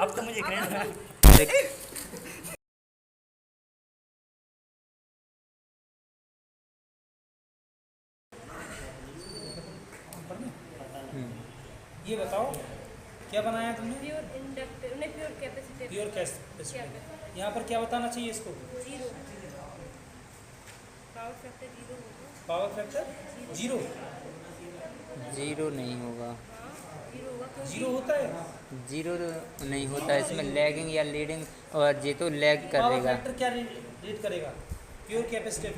अब तो मुझे कहना ये बताओ क्या बनाया तुमने? प्योर इंडक्टिव नहीं, प्योर कैपेसिटिव। Pure capacitive. यहाँ पर क्या बताना चाहिए इसको? जीरो। पावर फैक्टर जीरो होगा। Power factor zero? जीरो नहीं होगा। जीरो होगा क्योंकि जीरो होता है? जीरो नहीं होता, इसमें लैगिंग या लीडिंग, और ये तो लैग पावर करेगा। फैक्टर क्या रेट करेगा प्योर कैपेसिटिव?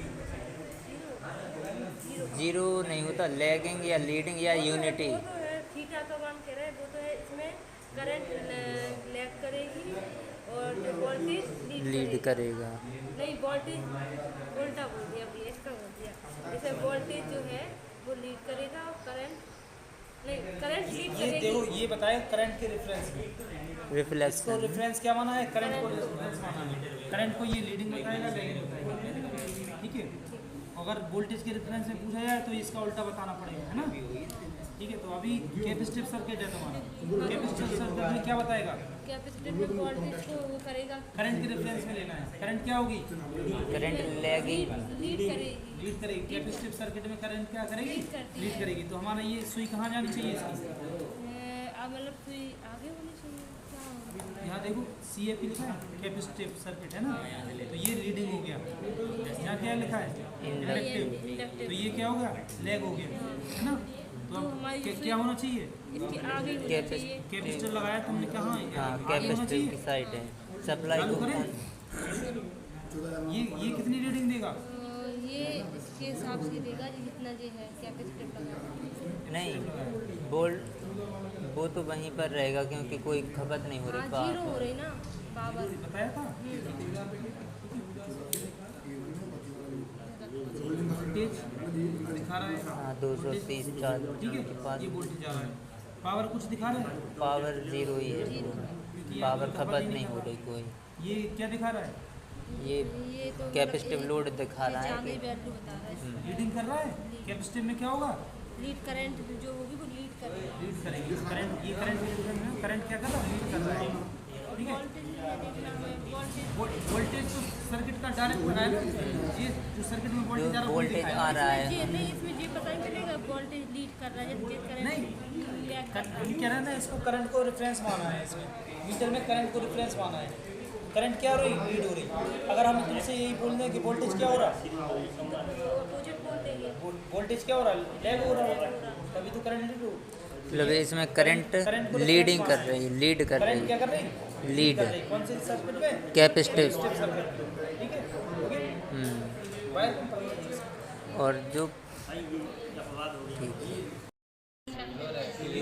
जीरो नहीं होता, लैगिंग या लीडिंग या यूनिटी। वो तो है थीटा का मान कह रहे हैं, वो तो है इसमें करंट लैग करेगी और जो वोल्टेज लीड करेगा। नहीं, वोल्टेज उल्टा बोल दिया, अभी इसका बोल दिया। जैसे वोल्टेज जो है वो लीड करेगा और करंट नहीं, करंट लीड ये करेगी। देखो, ये बताए करंट के रेफरेंस में। रिफ्लेक्स इसको रेफरेंस क्या माना है? करंट को रेफरेंस माना है। करंट को ये लीडिंग बताएगा, लैगिंग बताएगा। ठीक है, अगर वोल्टेज के रेफरेंस में पूछा जाए तो इसका उल्टा बताना पड़ेगा, है ना? ठीक है, तो अभी कैपेसिटिव सर्किट है तुम्हारा। कैपेसिटिव सर्किट में क्या बताएगा? कैपेसिटर में वोल्टेज को वो करेगा, करंट के रेफरेंस में लेना है। करंट क्या होगी? करंट लैगिंग लीड करेगी। लीड करेगी। कैपेसिटिव सर्किट में करंट क्या करेगी? लीड करती लीड है। करेगी। तो हमारा ये सुई कहाँ जानी चाहिए इसकी? मतलब कोई आगे होनी चाहिए, क्या होगा? यहाँ देखो CAP लिखा है, कैपेसिटिव सर्किट है ना, तो ये रीडिंग हो गया। यहाँ क्या लिखा है? इंडक्टिव। इंडक्टिव। तो ये क्या हो गया? लैग हो गया, है ना? तो तो अब हमारी क्या होना चाहिए? इसके आगे होना कैपेस- चाहिए। कैपेसिटर लगाया तुमने, कहाँ हाँ, आगे होना कैपेसिटिव की चाहिए? साइड है। सप्लाई चालू को करें? ये कितनी रीडिंग देगा? ये इसके हिसाब से देगा जी, जितना ये है कैपेसिटिव लगा। नहीं, बोल्ट वो तो वहीं पर रहेगा क्योंकि कोई खपत नहीं हो हाँ, रही जीरो हो पावर। रही ना पावर। बताया था। वोल्टेज दिखा रहा है, हाँ, 230 चार्ज ठीक है, के पास ये वोल्टेज आ रहा है। पावर कुछ दिखा रहा है? पावर जीरो ही है। क्योंकि पावर ये खपत नहीं हो रही कोई। ये क्या दिखा रहा है? ये ये तो कैपेसिटिव लोड दिखा रहा है ज्यादा कि वैल्यू बता रहा है। लीडिंग कर रहा है। कैपेसिटिव में क्या होगा? लीड करंट जो होगी वो लीड करेगा। लीड करेगी। करंट, ये करंट करंट क्या कर रहा है? लीड कर रहा है, ठीक है। वोल्टेज देखना है, वोल्टेज वोल्टेज तो सर्किट का डायरेक्ट लगाया ना, ये जो सर्किट में वोल्टेज आ रहा है वो वोल्टेज दिखाया। आ रहा ये है। नहीं, इसमें ये पता नहीं चलेगा वोल्टेज लीड कर रहा है या जेट करंट नहीं। लैग कर रहा है। ये कह रहा है ना, इसको करंट को रेफरेंस माना है। इसमें मीटर में करंट को रेफरेंस माना है। करंट क्या हो रही? लीड हो रही। अगर हम तुमसे यही बोल दें कि वोल्टेज क्या हो रहा? अपोजिट बोल देंगे। वोल्टेज क्या हो रहा? लैग हो रहा, तभी तो करंट लीड हो। मतलब इसमें करंट लीडिंग कर रही है, लीड कर करंट रही क्या है, कर रही? लीड कर रही। कौन से सर्किट में? कैपेसिटिव। सर्किट, ठीक है, हो गया। वायर कम पड़ गया। और जो ठीक है,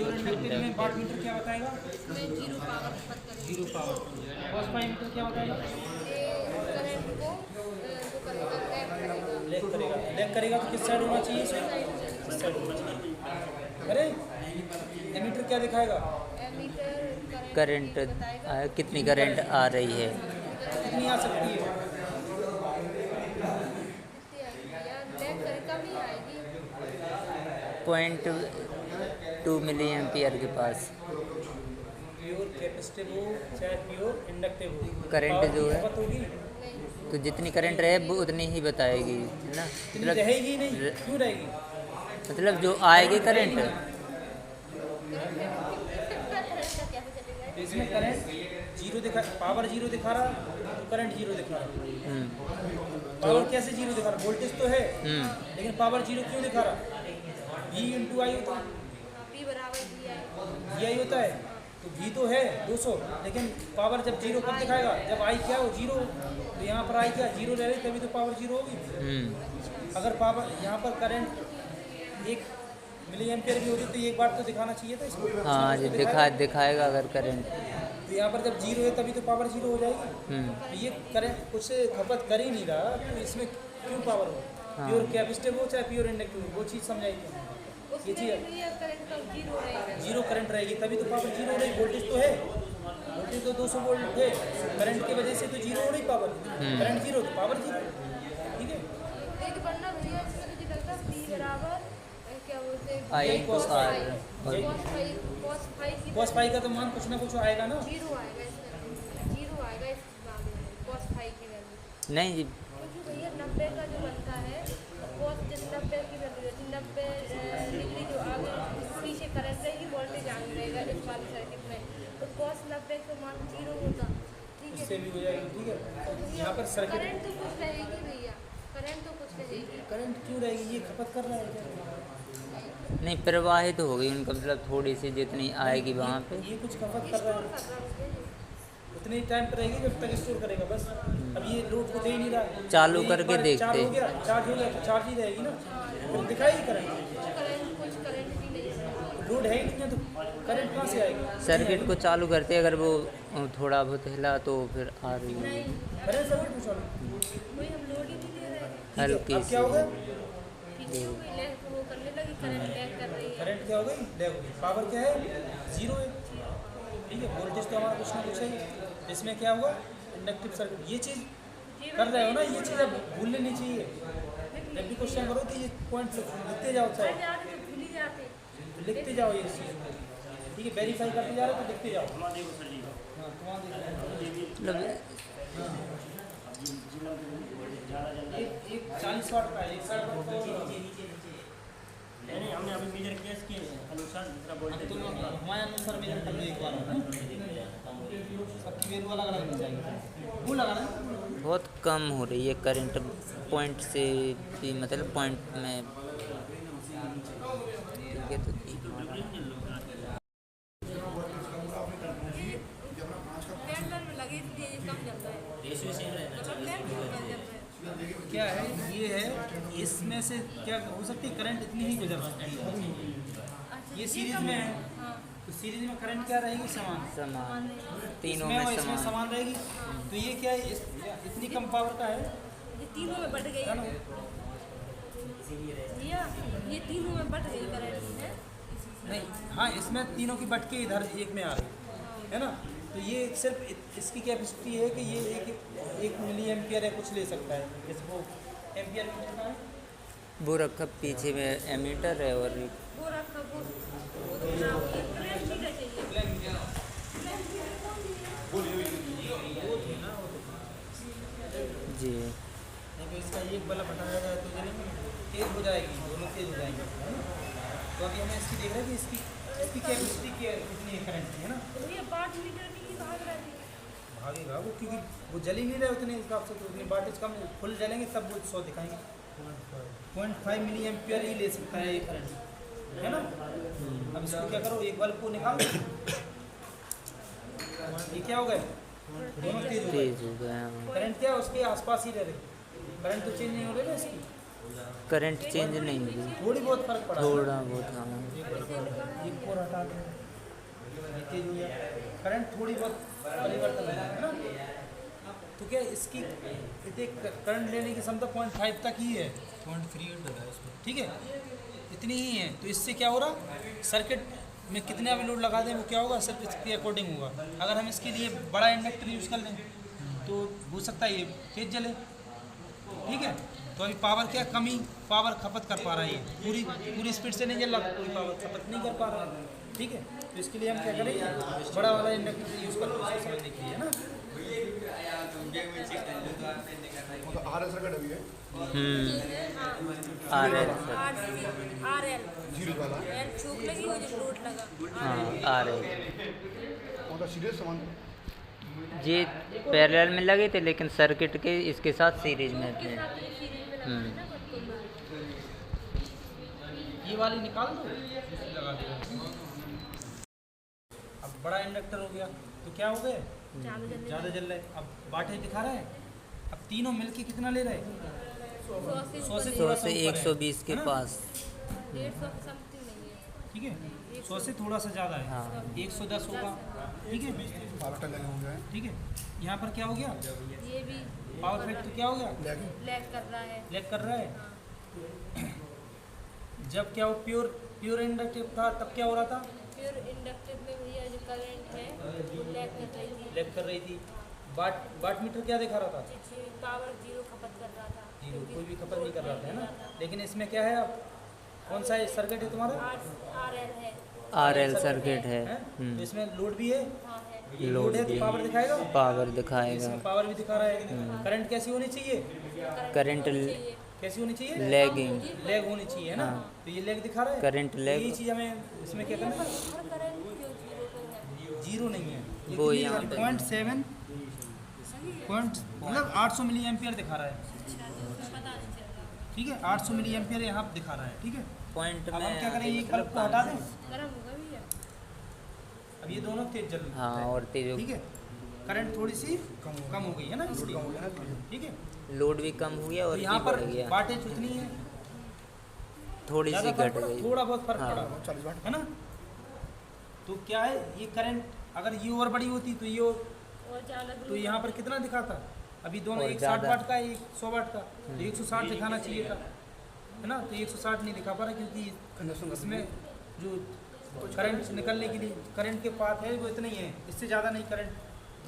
इंडक्टिव में वाट मीटर क्या बताएगा? इसमें जीरो पावर खपत करेगी। Zero power. कॉस मीटर क्या बताएगा? ये करंट को वो करेगा, लैग करेगा। लैग करेगा। लैग करेगा तो किस साइड होना चाहिए? इस साइड होना चाहिए। अरे एमीटर क्या दिखाएगा? एमीटर करंट कितनी करंट आ रही है। कितनी आ सकती है? लैग करे कम ही आएगी। 0.2 मिली एम्पियर के पास प्योर कैपेसिटिव हो चाहे प्योर इंडक्टिव हो, करंट पावर जो की है, खपत होगी। तो जितनी करंट रहे वो उतनी ही बताएगी, है ना? इतनी रहेगी नहीं, क्यों रहेगी? मतलब जो आएगी करंट, तो इसमें करंट जीरो दिखा, पावर जीरो दिखा रहा, तो करंट जीरो दिखा रहा। पावर कैसे जीरो दिखा रहा? वोल्टेज तो है, लेकिन पावर जीरो क्यों दिखा रहा? V इंटू आई होता है। P बराबर VI। V आई होता है, तो V तो है 200, लेकिन पावर जब जीरो कब दिखाएगा? जब आई क्या हो? जीरो। तो यहाँ पर आई क्या? जीरो रह रही, तभी तो पावर जीरो होगी। अगर पावर यहाँ पर करंट 1 मिली एम्पियर की होती तो एक बार तो दिखाना चाहिए था इसको। हाँ जी, दिखाएगा अगर करंट। तो यहाँ पर जब जीरो है तभी तो पावर जीरो हो जाएगी। तो ये करंट कुछ खपत कर ही नहीं रहा, तो इसमें क्यों पावर हो? प्योर कैपेसिटिव हो चाहे प्योर इंडक्टिव हो, वो चीज़ समझाएगी। ये चीज़ करंट का जीरो रहेगा। जीरो करंट रहेगी, तभी तो पावर जीरो हो रही। वोल्टेज तो है, वोल्टेज तो 200 वोल्ट है, करंट की वजह से तो जीरो हो रही पावर। करंट जीरो तो पावर जीरो, ठीक है। एक बनना भैया इसमें तो निकलता P बराबर क्या बोलते हैं आई cos आर cos फाई का तो मान कुछ ना कुछ आएगा ना। जीरो आएगा इसमें, जीरो आएगा इस मामले में cos फाई की वैल्यू। नहीं जी, क्योंकि भैया 90 का जो बनता है cos जिस 90 की वैल्यू रहती है 90 डिग्री जो आगे पीछे करंट रहेगी वोल्टेज आगे रहेगा इस वाले सर्किट में, तो cos 90 का मान जीरो होता, ठीक है। इससे भी हो जाएगी, ठीक है। यहाँ पर सर्किट करंट तो कुछ रहेगी भैया, करंट तो कुछ रहेगी। करंट क्यों रहेगी, ये खपत कर रहा है क्या? नहीं प्रवाहित तो हो गई उनका मतलब थोड़ी सी जितनी आएगी वहाँ पे। ये कुछ खपत कर रहा स्टोर है, कर रहा हूँ उतने ही टाइम पर रहेगी जब तक स्टोर करेगा बस। अब ये लोड को दे ही नहीं रहा है। चालू ये एक करके बार देखते। चार्ज हो गया तो चार्ज ही रहेगी ना, फिर दिखाएगी करंट। कुछ करंट भी नहीं है। लोड है ही नहीं है तो करंट कहाँ से आएगी? सर्किट को चालू करते अगर वो थोड़ा बहुत हिला तो फिर आ रही है नहीं करें सर्किट को चालू। कोई हम लोड ही नहीं दे रहे हैं। हल्की अब सी। क्या होगा? पीछे हो गई लैग वो करने लगी, करंट लैग कर रही है। करंट क्या हो गई? लैग हो गई। पावर क्या है? जीरो है, ठीक है। वोल्टेज तो हमारा कुछ ना कुछ है। इसमें क्या हुआ? Inductive circuit. ये चीज़ कर रहे हो ना, ये चीज़ अब भूलनी नहीं चाहिए। जब भी क्वेश्चन करो तो ये पॉइंट लिखते जाओ, चाहे अरे यार तो भूल ही जाते। लिखते जाओ ये चीज़, ठीक है। वेरीफाई करते जा रहे हो तो लिखते जाओ। हाँ तुम्हारा देखो। मतलब एक 40 वाट का है, एक 60 वाट का और नहीं हमने अभी मेजर किया इसके अनुसार दूसरा वोल्टेज तुम हमारे अनुसार मेजर कर लो एक बार, है सबकी वैल्यू अलग अलग मिल जाएगी। वो लगाना है। बहुत कम हो रही है करंट पॉइंट से भी, मतलब पॉइंट में, ठीक है। तो ठीक लैंडर में लगी थी ये कम चल रहा है। मतलब लैंड कम चल रहा है। क्या है ये है, इसमें से क्या हो सकती है? करंट इतनी ही गुजर सकती है। अच्छा, ये सीरीज कम में है। है हाँ, तो सीरीज में करंट क्या रहेगी? समान। समान, तीनों इसमें में और इसमें समान। समान रहेगी। तो ये क्या है, इतनी कम पावर का है ये तीनों में बढ़ गई है ना? भैया, ये तीनों में बढ़ गई करंट है। नहीं, हाँ इसमें तीनों की बट के इधर एक में आ रही है ना। तो ये सिर्फ इसकी कैपेसिटी है कि ये एक मिली एम्पियर है, कुछ ले सकता है। इसको एम्पियर में कितना है? वो रखा पीछे में एमीटर है और वो रखा वो ना ये करंट नहीं चाहिए। जी नहीं तो इसका एक बल्ब हटाया जाए तो जलेंगे, तेज हो जाएगी, दोनों तेज हो जाएंगे, है ना। तो अभी हमें इसकी देख रहे हैं कि इसकी कैपेसिटी कितनी है करंट की, है ना। तो भैया 5 मीटर की भाग रही है। भागेगा वो, क्योंकि वो जल ही नहीं रहे उतने हिसाब से। तो उतनी वाटेज कम, फुल जलेंगे तब वो 100 दिखाएंगे। 0.5 मिली एम्पियर ही ले सकता है ये करंट, है ना। अब इसको क्या करो, एक बल्ब को निकाल दो। ये क्या हो गए? दोनों तेज हो गए। तेज हो गया। करंट क्या है, उसके आसपास ही रह रहे। करंट तो चेंज नहीं हो रही ना इसकी, करंट चेंज नहीं हुई, थोड़ी बहुत फर्क पड़ा। थोड़ा बहुत। हाँ ये कोर हटा दो, ये तेज हो गया। करंट थोड़ी बहुत परिवर्तन हुआ, है ना। तो क्या इसकी करंट लेने की क्षमता 0.5 तक ही है, 0.38 होता है इसमें, ठीक है। इतनी ही है। तो इससे क्या हो रहा, सर्किट में कितने भी लोड लगा दें वो क्या होगा, सिर्फ इसके अकॉर्डिंग होगा। अगर हम इसके लिए बड़ा इंडक्टर यूज़ कर लें तो हो सकता है ये तेज जले, ठीक है। तो अभी पावर क्या कमी पावर खपत कर पा रहा है, ये पूरी स्पीड से नहीं जल रहा, कोई पावर खपत नहीं कर पा रहा है, ठीक है। तो इसके लिए हम क्या करेंगे, बड़ा वाला इंडक्टर यूज़ करते हैं, उसको समझने के लिए, है ना। आर एस का डब्ल्यू है R L R L zero वाला एल चूक लगी वो जो लोड लगा। हाँ आर एल और सीरियस सामान ये पैरेलल में लगे थे लेकिन सर्किट के इसके साथ सीरीज में थे। ये वाली निकाल दो, लगा दो। अब बड़ा इंडक्टर हो गया तो क्या हो गए, ज़्यादा जल रहे। अब वाटेज दिखा रहा है। अब तीनों मिलके कितना ले रहे हैं, 100 से 100 से 120 के पास। 150 समथिंग नहीं है। ठीक है, 100 से थोड़ा सा ज़्यादा है। हाँ 110 होगा, ठीक है। 12 टन लगे होंगे ठीक है, यहाँ पर क्या हो गया, ये भी पावर फैक्टर क्या हो गया, लैग कर रहा है। लैग कर रहा है। जब क्या वो प्योर इंडक्टिव था तब क्या हो रहा था, फिर इंडक्टिव में भैया जो करंट है वो लैग कर रही थी। लैग कर रही थी। वाट मीटर क्या दिखा रहा था, पावर जीरो खपत कर रहा था। जीरो, कोई भी खपत नहीं कर रहा था, है ना। लेकिन इसमें क्या है, अब कौन सा सर्किट है तुम्हारा? RL है। RL सर्किट है। हैं? तो इसमें लोड भी है, हाँ है। लोड है तो भी पावर दिखाएगा, पावर दिखाएगा। इसमें पावर भी दिखा रहा है। करंट कैसी होनी चाहिए? करंट कैसी होनी चाहिए? लैगिंग, लैग होनी चाहिए है ना। तो ये लैग दिखा रहा है, करंट तो लैग ये चीज़ हमें इसमें क्या करना है? और करंट क्यों जीरो पे है? जीरो नहीं है, वो यहाँ पे 0.7 मतलब 800 मिली एम्पियर दिखा रहा है। पता नहीं चलता। ठीक है, 800 मिली एम्पियर यहाँ पे दिखा रहा है। ठीक है, पॉइंट अब हम में क्या करेंगे, एक बल्ब को हटा दें। गरम होगा भैया। अब ये दोनों तेज जल रहे हैं। हाँ, और तेज ठीक है, करंट थोड़ी सी कम हो गई है ना इसकी। ठीक है, लोड भी कम हो गया तो और यहाँ भी पर बढ़ गया, वाटेज उतनी है, थोड़ी सी ज़्यादा घट फर्क पड़ा, गई। थोड़ा बहुत फर्क हाँ। पड़ा 40 वाट है ना। तो क्या है, ये करंट अगर ये और बड़ी होती तो ये और ज़्यादा तो यहाँ पर कितना दिखाता? अभी दोनों और एक 60 ज़्यादा। वाट का एक 100 वाट का, तो 160 दिखाना चाहिए था, है ना। तो 160 नहीं दिखा पा रहा क्योंकि कंडक्शन इसमें जो करंट निकलने के लिए करंट के पाथ है वो इतना ही है, इससे ज़्यादा नहीं करंट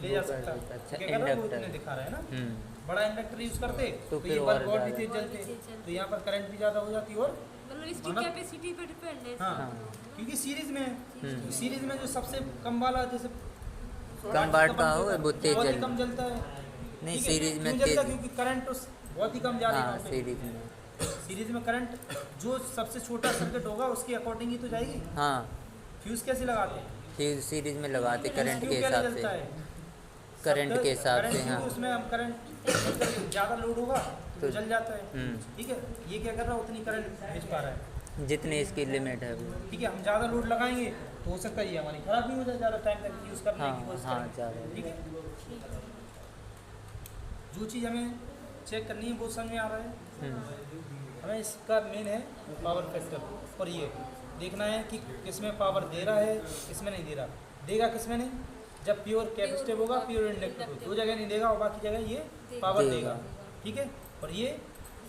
ले जा सकता। अच्छा, क्या कर रहा है, वो इंडक्टर। इतने दिखा रहा है ना। हम्म, बड़ा इंडक्टर यूज़ करते तो तो फिर ये और बल्ब और भी ज़्यादा। तेज जलते, तो यहाँ पर करंट भी ज़्यादा हो जाती और मतलब इसकी मतलब- कैपेसिटी पे डिपेंड है। हाँ, क्योंकि सीरीज में है, तो सीरीज में जो सबसे कम वाला जैसे कम वाट का हो वो तेज बहुत ही जल कम जलता है। नहीं, ठीक है? सीरीज में क्यों जलता? तेज। क्योंकि करंट बहुत ही कम जा रही हाँ, है। सीरीज में। सीरीज में करंट जो सबसे छोटा सर्किट होगा उसके अकॉर्डिंग ही तो जाएगी। हाँ, फ्यूज कैसे लगाते हैं? फ्यूज सीरीज में लगाते करंट फ्यूज के क्यों हिसाब जलता से, है? करंट के हिसाब करंट से। हाँ, क्योंकि उसमें हम करंट ज़्यादा लोड होगा तो जल जाता है। ठीक है, ये क्या कर रहा है, उतनी करंट भेज पा रहा है। जितनी इसकी लिमिट है वो। ठीक है, हम ज़्यादा लोड लगाएंगे तो हो सकता है ये हमारी खराब भी हो जाए, ज़्यादा टाइम तक यूज़ करने की हाँ कोशिश हाँ, करें। ज़्यादा। ठीक है, जो चीज़ हमें चेक करनी है वो समझ में आ रहा है। हमें इसका मेन है पावर फैक्टर, और ये देखना है कि किसमें पावर दे रहा है, किसमें नहीं दे रहा। देगा किसमें नहीं, जब प्योर कैपेसिटिव होगा, प्योर इंडक्टिव, दो जगह नहीं देगा और बाकी जगह ये पावर देगा। ठीक है, और ये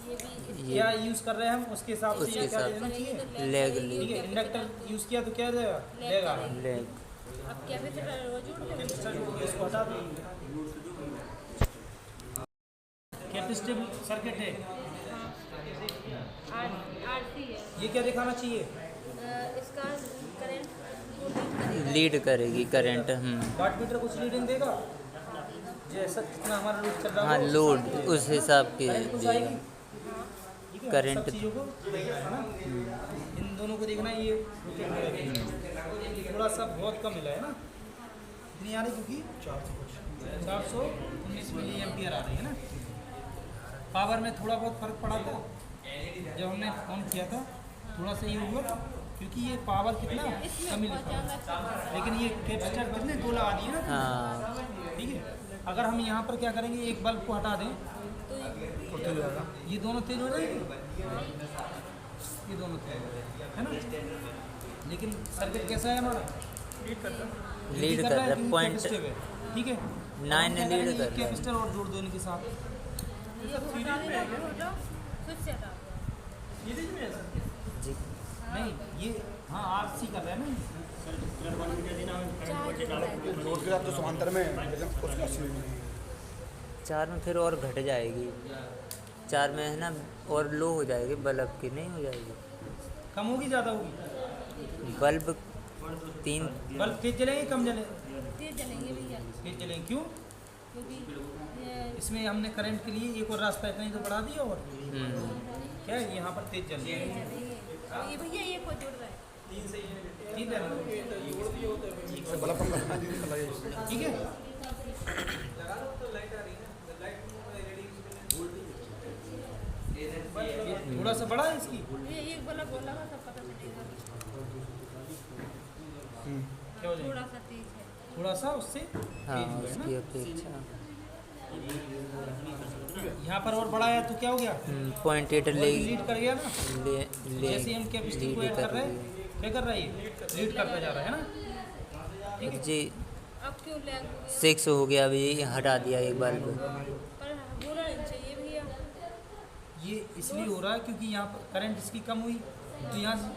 ये क्या यूज़ कर रहे हैं हम उसके हिसाब से उसके ये क्या हिसाब देना चाहिए। लेग ठीक है, इंडक्टर यूज़ किया तो क्या देगा, देगा। लेग। अब कैपेसिटर वो जोड़ देंगे। कैपेसिटर जोड़ के इसको हटा दो। कैपेसिटिव सर्किट है, RC है। ये क्या दिखाना चाहिए, इसका करंट लीड करेगी करंट। वाट मीटर कुछ रीडिंग देगा, जैसा जितना हमारा लोड चल रहा हाँ, हो लोड उस हिसाब की करंट कुछ देगा। आएगी। ठीक है, करंट- सब चीज़ों को देखना है ना, इन दोनों को देखना है। ये थोड़ा सा बहुत कम मिला है ना, इतनी आ रही क्योंकि 419 मिली एम्पियर आ रही है ना। पावर में थोड़ा बहुत फर्क पड़ा था जब हमने ऑन किया था, थोड़ा सा ये हुआ क्योंकि ये पावर कितना कमी लिखा है, लेकिन ये कैपेसिटर कितने दो लगा दिए ना। हाँ, ठीक है, अगर हम यहाँ पर क्या करेंगे, एक बल्ब को हटा दें तो तेज हो जाएगा। ये दोनों तेज हो जाएंगे, ये दोनों तेज हो जाएंगे, है ना। लेकिन सर्किट कैसा है हमारा, लीड कर रहा है, क्योंकि पॉइंट कैपेसिटिव है। ठीक है, 9 क्या लीड करेंगे, कर रहा है। कैपेसिटर और जोड़ दो इनके साथ। ये हटा देना, हटा स्विच से हटा दो। जी। नहीं ये हाँ आरसी कर रहे हैं ना, अगर 1 मीटर देना हो करंट वोल्टेज डालो। रोड के साथ तो समांतर में एकदम उसका सीरीज में 4 में फिर और घट जाएगी, 4 में है ना और लो हो जाएगी, बल्ब की नहीं हो जाएगी। कम होगी ज़्यादा होगी, बल्ब 3 बल्ब तेज जलेंगे कम जले, तेज जलेंगे भैया, तेज जलेंगे। क्यों, क्योंकि ये इसमें हमने करंट के लिए एक और रास्ता इतना ही तो बढ़ा दिया, और क्या है यहाँ पर तेज जल रही है। ये भैया ये को जोड़ रहा है। ठीक है, बल्ब कम करना है। ठीक है, ये थोड़ा सा बड़ा है इसकी, ये एक वाला बोला था तब पता चलेगा। क्या हो जाएगा, थोड़ा सा तेज है। थोड़ा सा उससे हाँ, तेज हुआ है उसकी ना। अपेक्षा। यहाँ पर और बड़ा है तो क्या हो गया, 0.8 और ले लीड कर गया ना। ले ले जैसे हम कैपेसिटी को लीड ऐड कर कर रहे रही हैं, क्या कर रहा है, ये लीड करता जा रहा है ना। ठीक है है, जी। अब क्यों लैग हो गया? 6 हो गया, अभी हटा दिया एक बल्ब। पर बोला नहीं चाहिए भैया। ये इसलिए हो रहा है क्योंकि यहाँ पर करंट इसकी कम हुई, तो यहाँ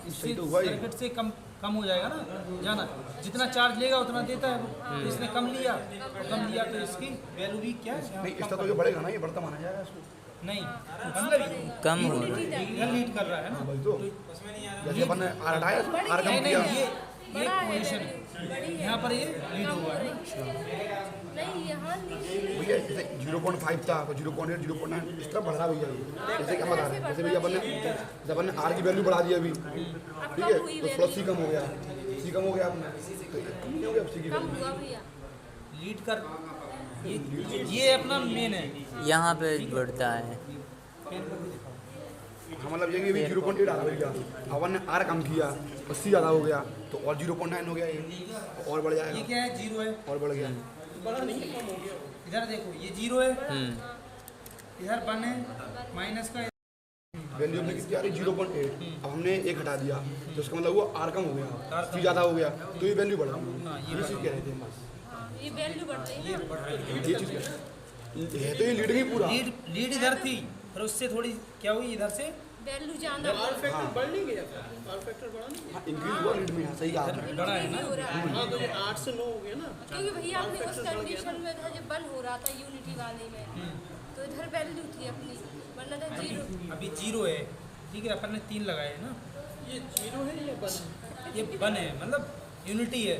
इससे सही तो हुआ ही। सर्किट से कम हो जाएगा ना जाना, जितना चार्ज लेगा उतना देता है वो। तो इसने कम लिया तो इसकी वैल्यू भी क्या है, नहीं इसका तो ये बढ़ेगा ना, ये बढ़ता माना जाएगा इसको। नहीं मतलब कम हो रहा है। इधर लीड कर रहा है ना। वही तो जैसे अपन ने आर हटाया आर कम नहीं किया नहीं ये बड़ा है पोजीशन value, बड़ी है। यहाँ पर ये लीड हुआ है। नहीं यहाँ लिखी भैया जैसे 0.5 था तो 0.8 0.9 इस तरह बढ़ रहा है भैया। जैसे कि हम बता रहे हैं जैसे भैया अपन ने आर की वैल्यू बढ़ा दी अभी, ठीक है, तो थोड़ा सी कम हो गया, सी कम हो गया अपना, तो कम नहीं हो गया सी की कम वैल्यू। हुआ भैया। लीड कर ये अपना मेन है। यहाँ पे बढ़ता है। हाँ मतलब ये कि अभी 0.8 आ रहा भैया, अपन ने आर कम किया और सी ज़्यादा हो गया तो और 0.9 हो गया, ये और बढ़ ये जाएगा क्या है? जीरो है। और बढ़ गया। इधर देखो ये जीरो है, इधर 1 है, माइनस का वैल्यू हमने कितनी आ रही 0.8, अब हमने एक हटा दिया तो उसका मतलब वो आर कम हो गया, सी ज़्यादा हो गया तो ये वैल्यू बढ़ा। ये चीज़ कह रहे थे हम बस, ये वैल्यू बढ़ रही है। ये चीज़ कह रहे हैं। है तो ये लीड नहीं पूरा, लीड इधर थी पर उससे थोड़ी क्या हुई इधर से वैल्यू ज्यादा हाँ इंक्रीज हुआ लीड में, हाँ, सही कहा आपने। बड़ा है ना। हो रहा है क्योंकि भैया आपने उस कंडीशन में था जब बंद हो रहा था यूनिटी वाले में, तो इधर वैल्यू थी अपनी, वरना था जीरो। अभी जीरो है, ठीक है, अपन ने 3 लगाए हैं ना। ये जीरो है ये 1 है, मतलब यूनिटी है,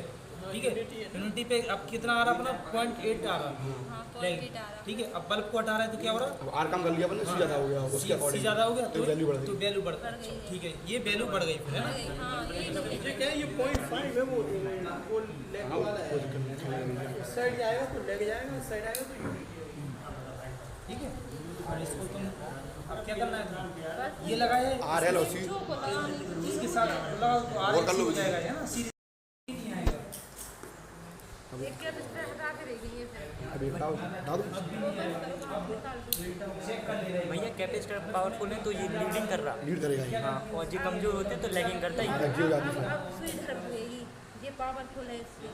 ठीक है। यूनिटी पे अब कितना आ रहा अपना 0.8 आ रहा हाँ, 0.8 आ रहा। ठीक है। अब बल्ब को हटा रहा है तो क्या हो रहा है? अब आर कम कर लिया अपन ने, सी ज़्यादा हो गया उसके सी अकॉर्डिंग, ज़्यादा हो गया तो वैल्यू बढ़ तो गई। वैल्यू बढ़ गई। ठीक है, ये वैल्यू बढ़ गई फिर, है ना। हाँ ये तो क्या है ये 0.5 है वो लेग वाला है, इस साइड जाएगा तो लेग जाएगा, इस साइड आएगा तो ठीक है। और इसको तुम अब क्या करना है? ये लगाए आर एल और सी जो को लगाने इसके साथ लगाओ तो और कर आर लो हो जाएगा, है ना। सीरीज नहीं आएगा। एक क्या बिस्तर हटा के रह गई है फिर अभी हटाओ हटा दो। आप निकाल दो। भैया कैपेसिटर पावरफुल है तो ये लीडिंग कर रहा। लीड करेगा ये, हाँ, और जो कमजोर होते हैं तो लैगिंग करता ही। एनर्जी हो जाती है। अब स्विच रखेगी, ये पावरफुल है इससे।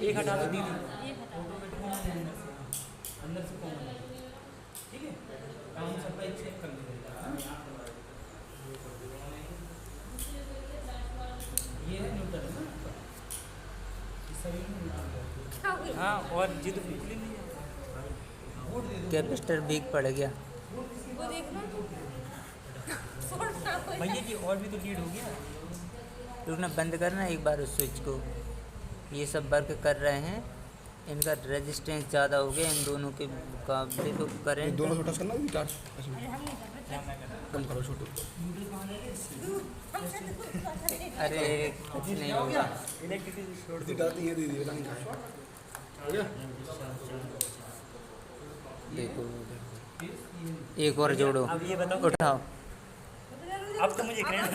एक हटा दो दीदी। ये हटा दो। अंदर से कॉमन है, ठीक है। काम सप्लाई चेक कर लीजिएगा। ये है न्यूट्रल, है ना। इस सभी में न्यूट्रल है। क्या हुई? हाँ, और जी तो बिल्कुल ही नहीं है। कैपेसिटर वीक पड़ गया। वो देखना शॉर्ट ना हो भैया जी और भी तो लीड हो गया। रुकना, बंद करना एक बार उस स्विच को। ये सब वर्क कर रहे हैं, इनका रेजिस्टेंस ज़्यादा हो गया इन दोनों के मुकाबले, तो ये करंट दोनों को टच करना भी चार्ज कम करो छोटू। अरे कुछ नहीं होगा। इतनी डरती है दीदी, पता नहीं कहाँ है। हो गया? देखो एक और जोड़ो, अब ये बताओ, उठाओ। अब तो मुझे करंट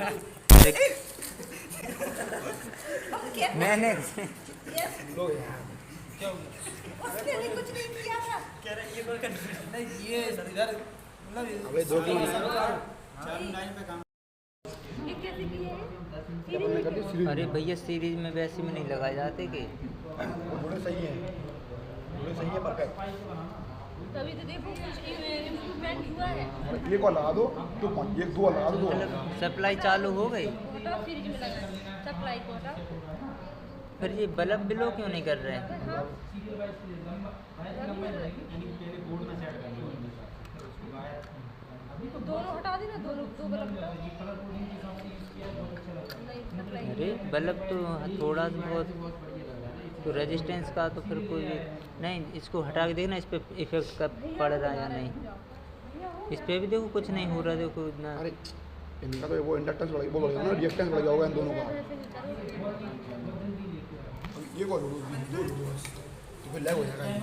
मैंने लो यार। क्या हो गया? उसने भी कुछ नहीं किया था। कह रहा है ये वर्क नहीं ये इधर मतलब अबे दो क्यों ये कैसे किए हैं? अपन ने कर दी सीरीज। अरे भैया सीरीज में वैसे में नहीं लगाए जाते कि थोड़े सही है, थोड़े सही है पर तभी तो देखो कुछ इम्प्रूवमेंट हुआ है। एक और लगा दो तो एक दो लगा दो। सप्लाई चालू हो गई, हटाओ फ्रिज में लगा सप्लाई को हटाओ। फिर ये बल्ब बिलो क्यों नहीं कर रहे हैं? दोनों हटा देना, दोनों दो बल्ब हटाओ। नहीं सप्लाई अरे बल्ब तो थोड़ा बहुत तो रेजिस्टेंस का तो फिर कोई नहीं, इसको हटा के देखना इस पर इफेक्ट कब पड़ रहा है या नहीं। इस पर भी देखो कुछ नहीं हो रहा, देखो इतना। अरे इनका तो वो इंडक्टेंस बढ़ गया, वो बढ़ गया ना, रिएक्टेंस बढ़ गया होगा इन दोनों का। ये कौन दो बस तो फिर लैग हो जाएगा ये।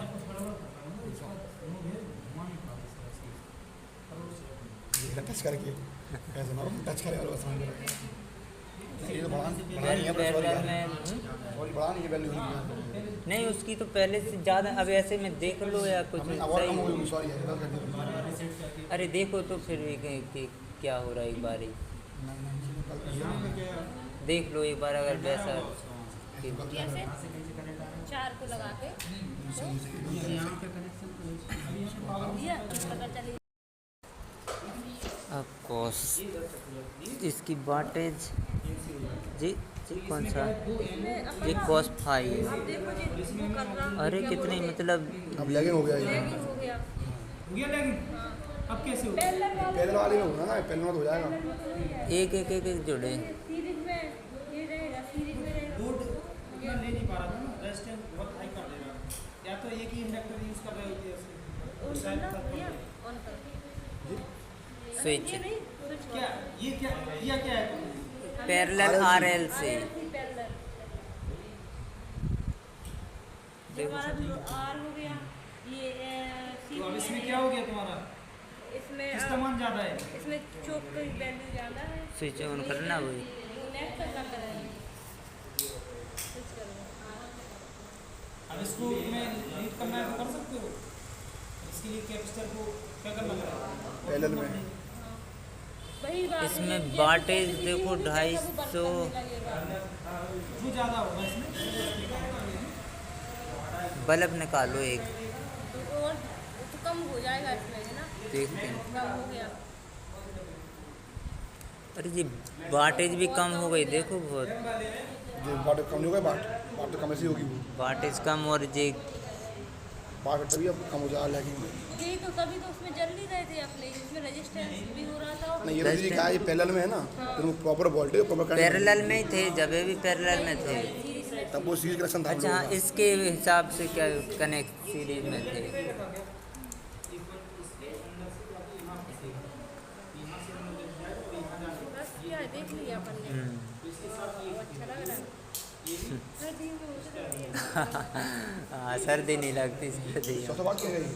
टच करके कैसे ना टच करे और बस समझ लो। ये तो बढ़ा नहीं है, पैरेलल में सॉरी बढ़ा नहीं है वैल्यू नहीं नहीं, उसकी तो पहले से ज़्यादा। अब ऐसे में देख लो या कुछ है। अब और कम हो सही। गई, सॉरी है। अरे देखो तो फिर भी कि क्या हो रहा है, एक बार ही देख लो एक बार, अगर वैसा कैसे 4 को लगा के भैया पता चली। अब कॉस इसकी वाटेज जी कौन सा ये कॉस 5। देखो जी वो कर रहा अरे कितनी मतलब अब लैगिंग हो गया ये। लेकिन हो गया। हो गया लेकिन अब कैसे हो पहले वाले में होगा ना, पहले में तो हो जाएगा। एक एक एक एक जुड़े। सीरीज में ये रहेगा, सीरीज में रहेगा। बोर्ड उतना ले नहीं पा रहा था ना, रेजिस्टेंस बहुत हाई कर देगा। या तो एक ही इंडक्टर यूज़ कर रहे होते हैं ऑन करना भैया, ऑन कर। स्विच ये नहीं, स्विच क्या ये क्या है? पैरेलल आरएल से पैरेलल। हमारा जो आर हो गया, ये तो अब इसमें क्या हो गया तुम्हारा? इसमें किसका मान ज़्यादा है? इसमें चौक का वैल्यू ज़्यादा है। स्विच ऑन करना वही। नेट का काम करेंगे, स्विच करेंगे। अब इसको तुम्हें रीड करना है तो कर सकते हो। इसके लिए कैपेसिटर को क्या करना पड़ेगा? पैरेलल में वही बात है, इसमें ये वाटेज जैसे देखो ये 250। करने लगेगा। जो ज़्यादा होगा इसमें बल्ब निकालो एक, तो और तो कम हो जाएगा इसमें, है ना? देखते हैं। कम हो गया। अरे जी वाटेज भी कम हो गई देखो बहुत। जो बाट कम नहीं होगा, बाट तो कम ऐसी होगी वो, वाटेज कम और जी बाट तभी अब कम हो जाएगा। लेकिन यही तो तभी तो उसमें जल नहीं रहे थे अपने, इसमें रेजिस्टेंस भी हो रहा था और नहीं, ये तो दीदी कहा है, ये पैरेलल में है ना, तो proper voltage proper current, parallel में ही थे, जब भी पैरेलल में थे। सीरीज में तब वो सीरीज कनेक्शन था हम अच्छा लोगों हाँ, का। इसके हिसाब से क्या कनेक्ट सीरीज में थे। बस क्या है, देख लिया अपन ने। वो अच्छा लग रहा है। सर्दी में मुझे सर्दी है। हाँ सर्दी नहीं लगती सर्दी। 100 वाट की है ये।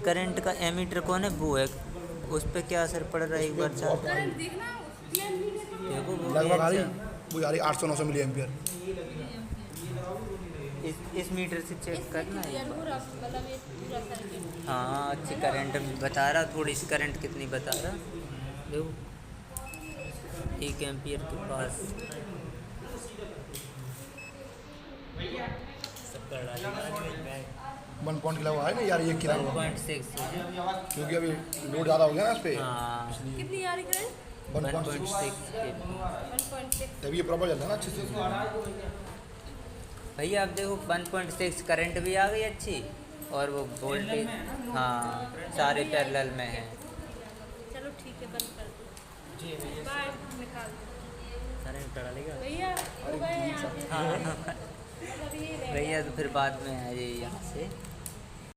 करंट का एमीटर कौन है वो है, उस पर क्या असर पड़ रहा है एक बार चार्ज करंट देखना, प्लेन नहीं देखना। देखो वो लगभग आ रही, अच्छा। वो आ रही 800-900 मिली एम्पियर। इस मीटर से चेक करना है। क्लियर हो रहा, मतलब ये पूरा सर्किट। हाँ अच्छी करंट बता रहा, थोड़ी सी करंट कितनी बता रहा देखो 1 एम्पियर के पास। 1 पॉइंट किला हुआ है ना यार, ये किला हुआ 1.6 क्योंकि अभी लोड ज़्यादा हो गया ना इस पे, हाँ कितनी आ रही करंट? 1.6 1.6। तभी ये प्रॉपर चलता है ना अच्छे से। भैया आप देखो 1.6 करंट भी आ गई अच्छी, और वो वोल्टेज हाँ सारे पैरेलल में है। चलो ठीक है, बंद कर दो। बाय, निकाल दो। करंट चढ़ा लेगा भैया हो गए यहाँ पे। हाँ मतलब ये रह भैया तो फिर बाद में आ जाइए यहाँ से।